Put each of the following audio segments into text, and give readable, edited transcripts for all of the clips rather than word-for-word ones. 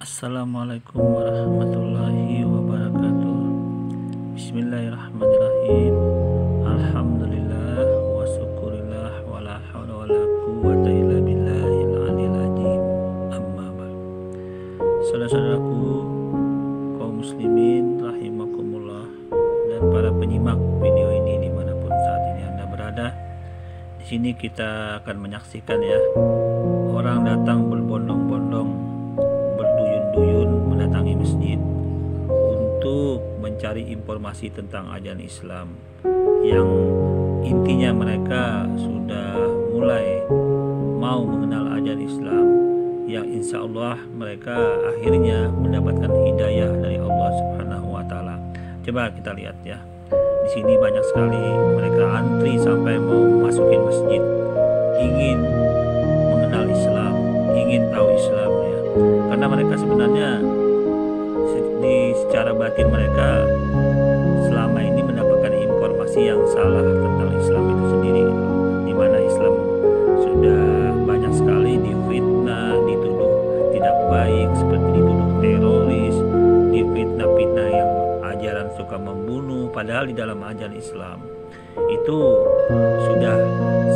Assalamualaikum warahmatullahi wabarakatuh. Bismillahirrahmanirrahim. Alhamdulillah wa syukurillah wa la hawla wa la quwwata illa billahil aliyil azim. Amma ba'd. Saudara-saudaraku kaum muslimin rahimakumullah dan para penyimak video ini dimanapun saat ini Anda berada. Di sini kita akan menyaksikan ya, orang datang berbondong-bondong, berduyun-duyun mendatangi masjid untuk mencari informasi tentang ajaran Islam yang intinya mereka sudah mulai mau mengenal ajaran Islam yang insya Allah mereka akhirnya mendapatkan hidayah dari Allah Subhanahu wa Ta'ala. Coba kita lihat ya, di sini banyak sekali mereka antri sampai mau masukin masjid, ingin mengenal Islam, ingin tahu Islam ya. Karena mereka sebenarnya secara batin mereka selama ini mendapatkan informasi yang salah tentang Islam itu sendiri, di mana Islam sudah banyak sekali difitnah, dituduh tidak baik, seperti dituduh teroris, difitnah-fitnah yang ajaran suka membunuh, padahal di dalam ajaran Islam itu sudah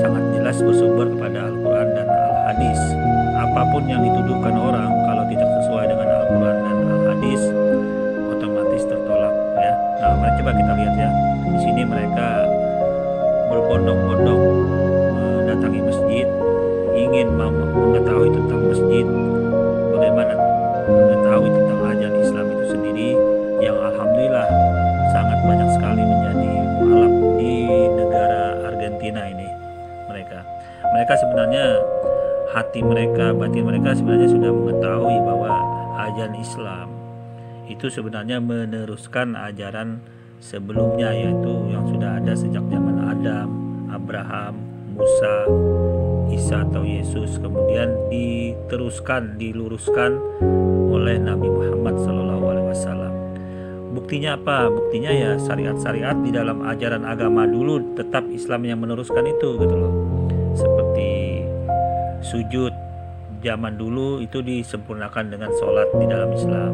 sangat jelas bersumber kepada Al-Quran dan Al-Hadis. Apapun yang dituduhkan orang kalau tidak sesuai dengan Al-Quran dan Al-Hadis otomatis tertolak ya. Nah, coba kita lihat ya. Di sini mereka berbondong-bondong datangi masjid, ingin mengetahui tentang masjid, bagaimana mengetahui tentang ajaran Islam itu sendiri yang alhamdulillah sangat banyak sekali menjadi mualaf di negara Argentina ini. Mereka sebenarnya hati mereka, batin mereka sebenarnya sudah mengetahui bahwa ajaran Islam itu sebenarnya meneruskan ajaran sebelumnya, yaitu yang sudah ada sejak zaman Adam, Abraham, Musa, Isa atau Yesus, kemudian diteruskan, diluruskan oleh Nabi Muhammad SAW. Buktinya apa? Buktinya ya syariat-syariat di dalam ajaran agama dulu tetap Islam yang meneruskan itu gitu loh. Seperti sujud zaman dulu itu disempurnakan dengan sholat di dalam Islam,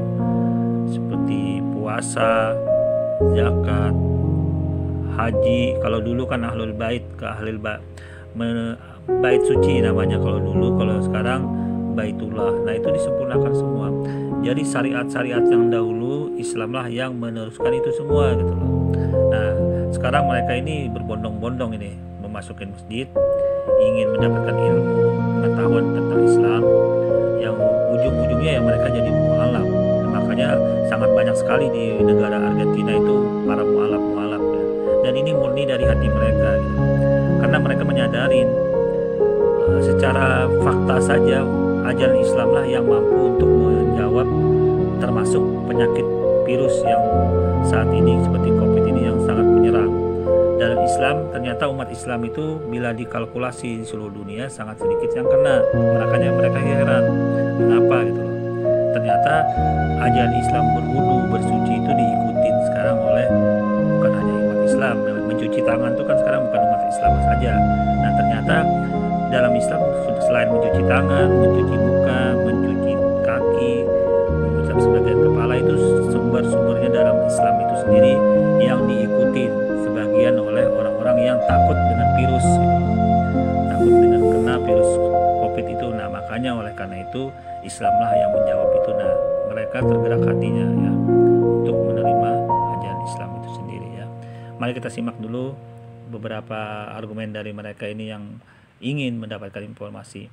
seperti puasa, zakat, haji. Kalau dulu kan ahlul bait ke ahlul bait suci namanya kalau dulu, kalau sekarang baitullah. Nah itu disempurnakan semua. Jadi syariat-syariat yang dahulu Islamlah yang meneruskan itu semua gitu loh. Nah sekarang mereka ini berbondong-bondong ini memasuki masjid, ingin mendapatkan ilmu pengetahuan tentang Islam yang ujung-ujungnya ya mereka jadi mualaf. Makanya sangat banyak sekali di negara Argentina itu para mualaf ya. Dan ini murni dari hati mereka gitu. Karena mereka menyadarin secara fakta saja ajaran Islamlah yang mampu untuk menjawab termasuk penyakit virus yang saat ini seperti COVID ini yang sangat menyerang. Dalam Islam ternyata umat Islam itu bila dikalkulasi di seluruh dunia sangat sedikit yang kena. Makanya mereka heran mengapa gitu loh. Ternyata ajaran Islam berwudu, bersuci itu diikutin sekarang oleh bukan hanya umat Islam. Mencuci tangan itu kan sekarang bukan umat Islam saja. Nah ternyata dalam Islam selain mencuci tangan, mencuci muka, mencuci kaki, mengucap sebagian kepala, itu sumber-sumbernya dalam Islam itu sendiri yang diikuti sebagian oleh orang-orang yang takut dengan virus gitu. Takut dengan kena virus COVID itu. Nah makanya oleh karena itu Islamlah yang menjawab itu. Nah mereka tergerak hatinya ya untuk menerima ajaran Islam itu sendiri ya. Mari kita simak dulu beberapa argumen dari mereka ini yang ingin mendapatkan informasi.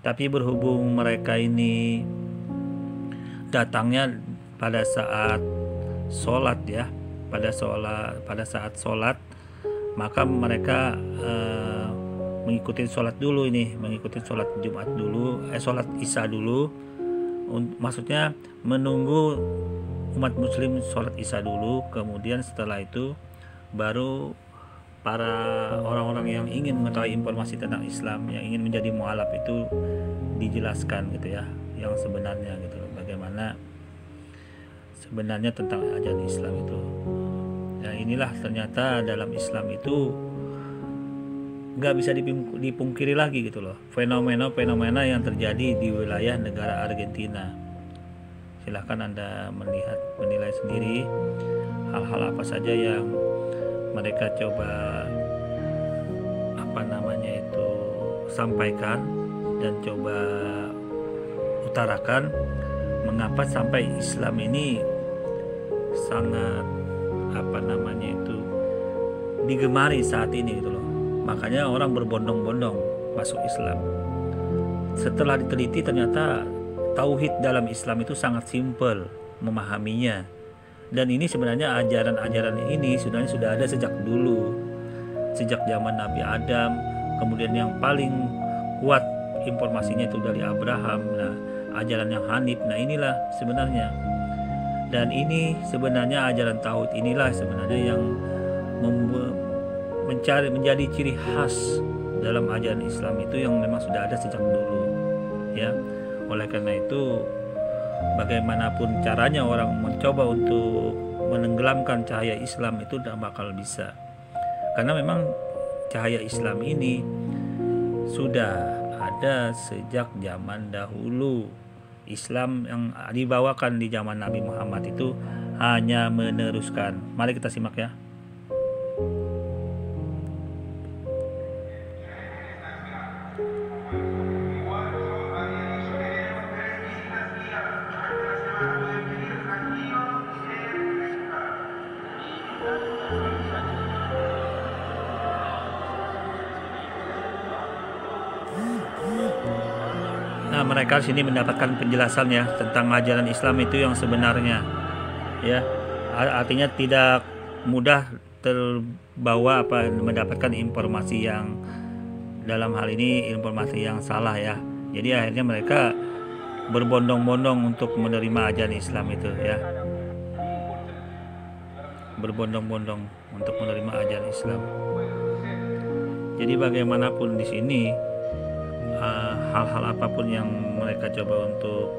Tapi berhubung mereka ini datangnya pada saat sholat ya, pada saat sholat, maka mereka mengikuti sholat dulu ini, mengikuti sholat Jumat dulu, sholat Isya dulu. Maksudnya menunggu umat muslim sholat Isya dulu, kemudian setelah itu baru para orang-orang yang ingin mengetahui informasi tentang Islam, yang ingin menjadi mualaf itu dijelaskan gitu ya, yang sebenarnya gitu, bagaimana sebenarnya tentang ajaran Islam itu. Ya inilah ternyata dalam Islam itu nggak bisa dipungkiri lagi gitu loh, fenomena-fenomena yang terjadi di wilayah negara Argentina. Silahkan Anda melihat, menilai sendiri hal-hal apa saja yang mereka coba sampaikan dan coba utarakan mengapa sampai Islam ini sangat digemari saat ini gitu loh. Makanya orang berbondong-bondong masuk Islam. Setelah diteliti ternyata tauhid dalam Islam itu sangat simpel memahaminya. Dan ini sebenarnya ajaran-ajaran ini sebenarnya sudah ada sejak dulu. Sejak zaman Nabi Adam, kemudian yang paling kuat informasinya itu dari Abraham. Nah, ajaran yang Hanif. Nah, inilah sebenarnya. Dan ini sebenarnya ajaran tauhid inilah sebenarnya yang menjadi ciri khas dalam ajaran Islam itu yang memang sudah ada sejak dulu, ya. Oleh karena itu, bagaimanapun caranya orang mencoba untuk menenggelamkan cahaya Islam itu tidak bakal bisa, karena memang cahaya Islam ini sudah ada sejak zaman dahulu. Islam yang dibawakan di zaman Nabi Muhammad itu hanya meneruskan. Mari kita simak ya. Nah, mereka sini mendapatkan penjelasan ya tentang ajaran Islam itu yang sebenarnya, ya. Artinya tidak mudah terbawa mendapatkan informasi yang dalam hal ini informasi yang salah ya. Jadi akhirnya mereka berbondong-bondong untuk menerima ajaran Islam itu ya. Berbondong-bondong untuk menerima ajaran Islam. Jadi bagaimanapun di sini hal-hal apapun yang mereka coba untuk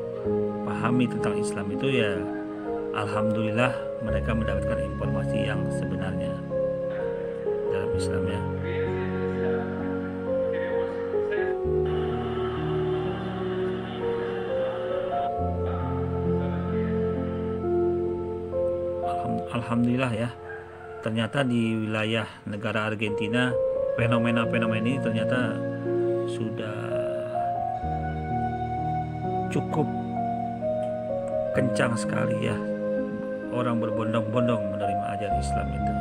pahami tentang Islam itu ya, alhamdulillah mereka mendapatkan informasi yang sebenarnya dalam Islam ya. Alhamdulillah ya, ternyata di wilayah negara Argentina fenomena-fenomena ini ternyata sudah cukup kencang sekali ya, orang berbondong-bondong menerima ajaran Islam itu.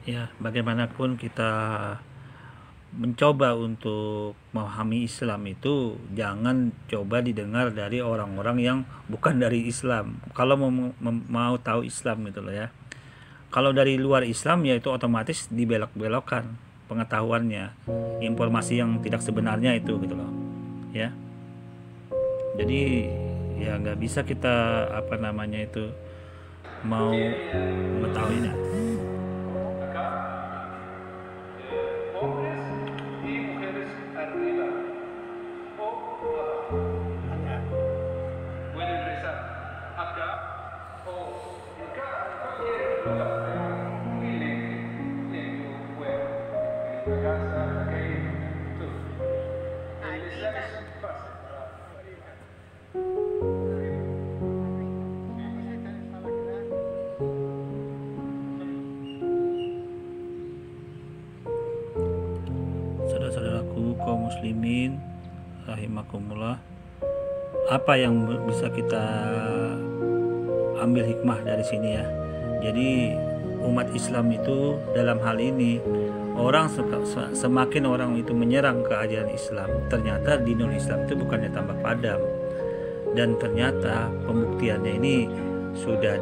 Ya, bagaimanapun kita mencoba untuk memahami Islam itu jangan coba didengar dari orang-orang yang bukan dari Islam. Kalau mau tahu Islam gitu loh ya. Kalau dari luar Islam ya itu otomatis dibelok-belokkan pengetahuannya, informasi yang tidak sebenarnya itu gitu loh ya. Jadi ya nggak bisa kita mau mengetahuinya. Saudara-saudaraku kaum muslimin rahimakumullah, apa yang bisa kita ambil hikmah dari sini ya. Jadi umat Islam itu dalam hal ini semakin orang itu menyerang ke ajaran Islam, ternyata dinul Islam itu bukannya tambah padam, dan ternyata pembuktiannya ini sudah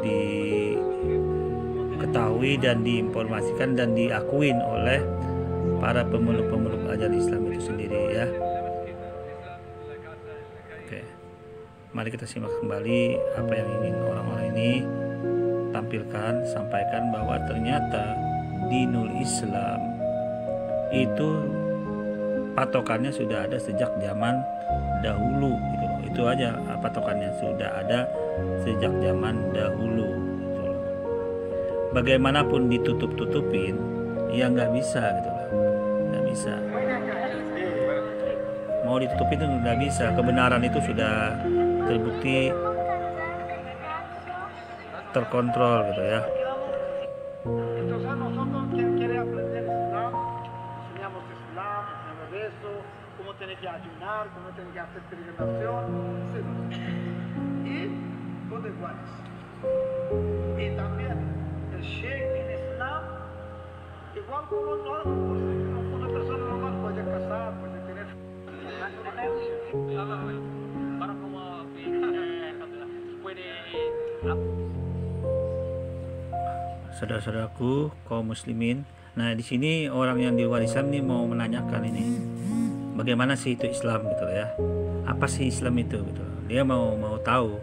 diketahui dan diinformasikan dan diakuin oleh para pemeluk-pemeluk ajaran Islam itu sendiri ya. Oke, mari kita simak kembali apa yang ingin orang-orang ini tampilkan tampilkan, sampaikan bahwa ternyata dinul Islam itu patokannya sudah ada sejak zaman dahulu gitu loh. Itu aja patokannya sudah ada sejak zaman dahulu gitu loh. Bagaimanapun ditutup-tutupin ya nggak bisa gitu loh, nggak bisa, mau ditutupin itu nggak bisa. Kebenaran itu sudah terbukti terkontrol gitu ya. Entonces a nosotros quien quiere aprender Islam, enseñamos Islam, enseñamos eso, cómo tiene que ayunar, cómo tiene que hacer peregrinación, etc. Y todo iguales. Y también el sheikh en Islam, igual como una persona normal puede casar, puede tener... Saudara-saudaraku kaum muslimin, nah di sini orang yang di luar Islam nih mau menanyakan ini, bagaimana sih itu Islam gitu ya? Apa sih Islam itu gitu? Dia mau tahu,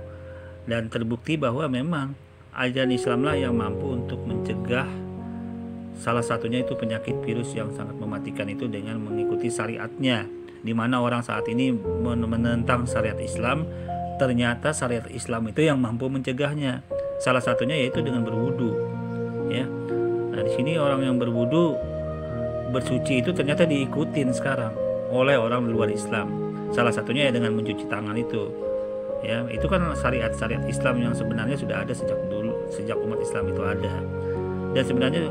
dan terbukti bahwa memang ajaran Islamlah yang mampu untuk mencegah salah satunya itu penyakit virus yang sangat mematikan itu dengan mengikuti syariatnya. Di mana orang saat ini menentang syariat Islam, ternyata syariat Islam itu yang mampu mencegahnya. Salah satunya yaitu dengan berwudu. Ya, nah di sini orang yang berwudu bersuci itu ternyata diikutin sekarang oleh orang luar Islam. Salah satunya ya dengan mencuci tangan itu. Ya, itu kan syariat Islam yang sebenarnya sudah ada sejak dulu, sejak umat Islam itu ada. Dan sebenarnya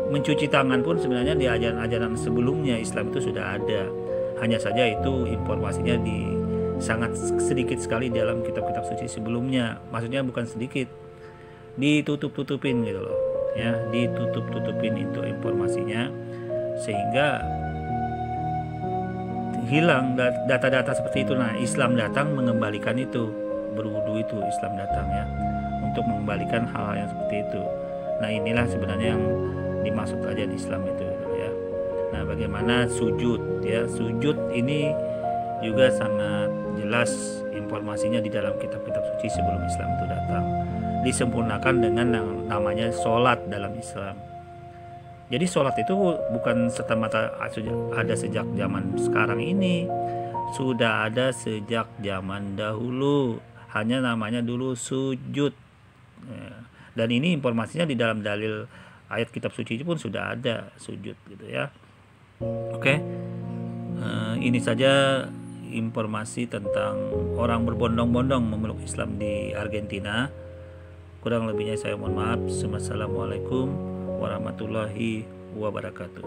mencuci tangan pun sebenarnya di ajaran-ajaran sebelumnya Islam itu sudah ada. Hanya saja itu informasinya sangat sedikit sekali dalam kitab-kitab suci sebelumnya. Maksudnya bukan sedikit, ditutup-tutupin gitu loh. Ya, ditutup-tutupin itu informasinya sehingga hilang data-data seperti itu. Nah, Islam datang mengembalikan itu, berwudu itu Islam datang ya untuk mengembalikan hal-hal yang seperti itu. Nah, inilah sebenarnya yang dimaksud ajaran Islam itu ya. Nah, bagaimana sujud ya? Sujud ini juga sangat jelas informasinya di dalam kitab-kitab suci sebelum Islam itu datang. Disempurnakan dengan yang namanya sholat dalam Islam. Jadi sholat itu bukan serta-merta ada sejak zaman sekarang ini, sudah ada sejak zaman dahulu. Hanya namanya dulu sujud. Dan ini informasinya di dalam dalil ayat kitab suci pun sudah ada sujud gitu ya. Oke, ini saja informasi tentang orang berbondong-bondong memeluk Islam di Argentina. Kurang lebihnya saya mohon maaf. Wassalamualaikum warahmatullahi wabarakatuh.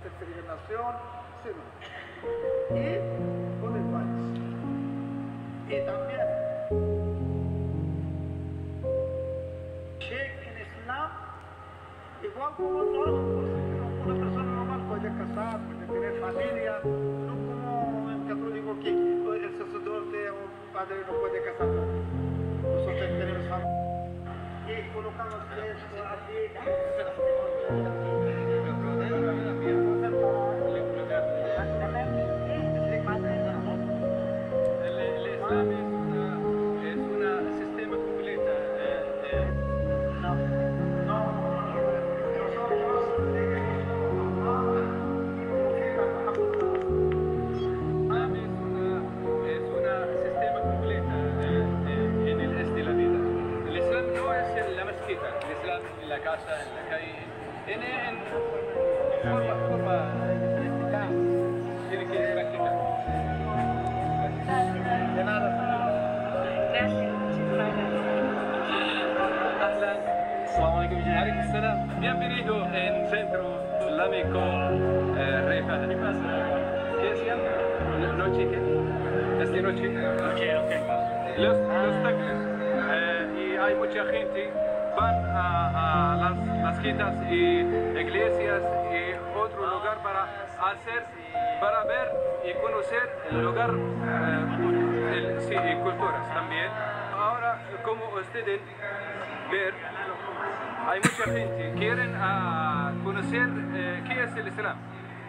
Peregrinación, sí. Y todo iguales. Y también sheikh en Islam, igual como una persona normal puede casar, puede tener familia, no como el católico que el sacerdote o padre no puede casar. Nosotros tenemos familia. Y colocamos esto así. la casa, en la calle, en forma tiene que practicar. De nada. Bienvenido en Centro Islámico Rey Fahd. ¿Qué se llama? ¿Noche qué? ¿Esta noche? Los tacles. Y hay mucha gente van a las mezquitas y iglesias y otro lugar para ver y conocer el lugar y culturas también. Ahora, como ustedes ver, hay mucha gente que quieren conocer qué es el Islam.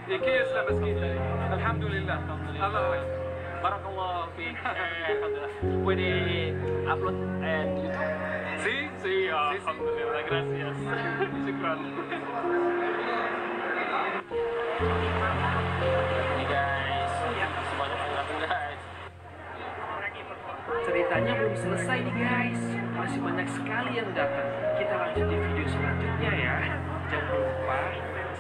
كيف مسكين الحمد لله الله Barakallah fiik. Alhamdulillah. Puede upload en YouTube? Sí, Sí, alhamdulillah. Gracias. Syukran. Ini guys, semuanya pengalaman guys. Ceritanya belum selesai nih guys, masih banyak sekali yang datang. Kita lanjut di video selanjutnya ya. Jangan lupa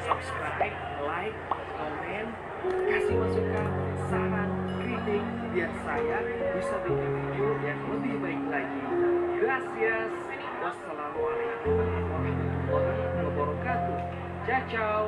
subscribe, like, komen, kasih masukan, saran, kritik biar saya bisa bikin video yang lebih baik lagi. Gracias. Wassalamualaikum warahmatullahi wabarakatuh. Ciao ciao.